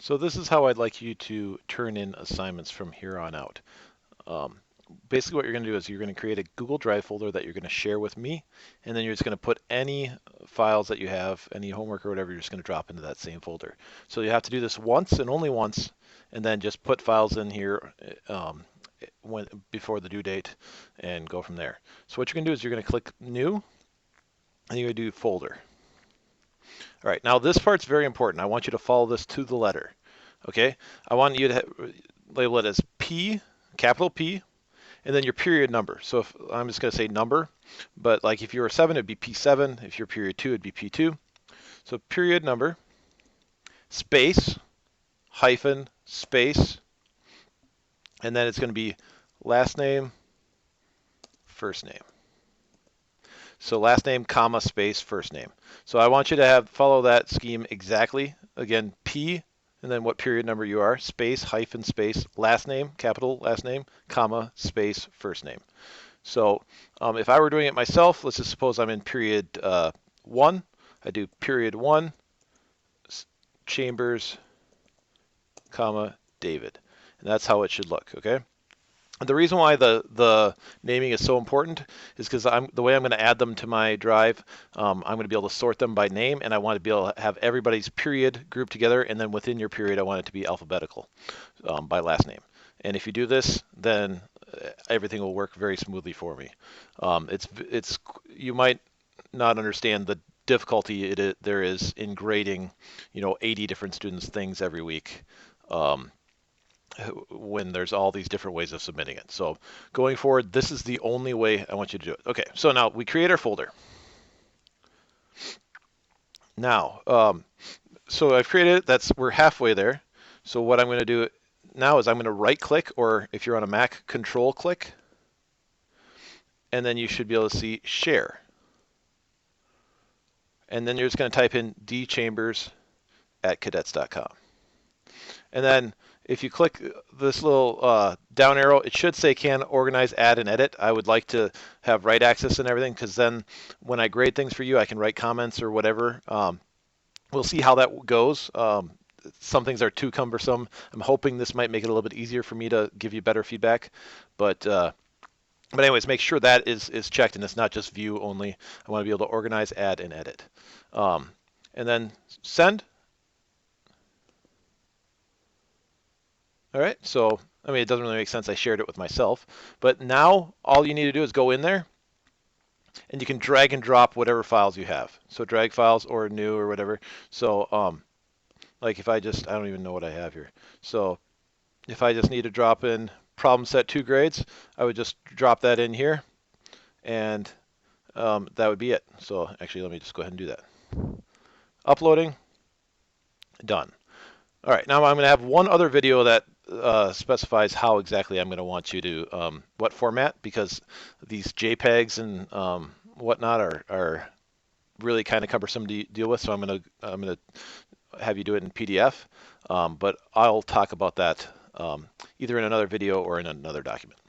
So this is how I'd like you to turn in assignments from here on out. Um, Basically what you're going to do is you're going to create a Google Drive folder that you're going to share with me, and then you're just going to put any files that you have, any homework or whatever, you're just going to drop into that same folder. So you have to do this once and only once, and then just put files in here before the due date and go from there. So what you're going to do is you're going to click New, and you're going to do Folder. All right, now this part's very important. I want you to follow this to the letter. Okay, I want you to label it as P, capital P, and then your period number. So if I'm just going to say number, but like if you're a 7, it'd be P7. If you're period 2, it'd be P2. So period number, space, hyphen, space, and then it's going to be last name, first name. So last name, comma, space, first name. So I want you to follow that scheme exactly. Again, P, and then what period number you are, space, hyphen, space, last name, capital last name, comma, space, first name. So if I were doing it myself, let's just suppose I'm in period 1. I do period 1, Chambers, comma, David. And that's how it should look, okay? The reason why the naming is so important is because the way I'm going to add them to my drive, I'm going to be able to sort them by name, and I want to be able to have everybody's period grouped together, and then within your period, I want it to be alphabetical by last name. And if you do this, then everything will work very smoothly for me. You might not understand the difficulty there is in grading, 80 different students' things every week. When there's all these different ways of submitting it. So going forward, this is the only way I want you to do it. Okay, so now we create our folder. Now, so I've created it. We're halfway there. So what I'm going to do now is I'm going to right click, or if you're on a Mac, control click, and then you should be able to see share. And then you're just going to type in dchambers@cadets.com. And then if you click this little down arrow, it should say can organize, add, and edit. I would like to have write access and everything, because then when I grade things for you, I can write comments or whatever. We'll see how that goes. Some things are too cumbersome. I'm hoping this might make it a little bit easier for me to give you better feedback. But anyways, make sure that is checked, and it's not just view only. I want to be able to organize, add, and edit. And then send. All right, so I mean, it doesn't really make sense. I shared it with myself. But now all you need to do is go in there, and you can drag and drop whatever files you have. So drag files or new or whatever. So like if I don't even know what I have here. So if I just need to drop in problem set 2 grades, I would just drop that in here, and that would be it. So actually, let me just go ahead and do that. Uploading, done. All right, now I'm going to have one other video that specifies how exactly I'm going to want you to, what format, because these JPEGs and whatnot are really kind of cumbersome to deal with. So I'm going to have you do it in PDF, but I'll talk about that either in another video or in another document.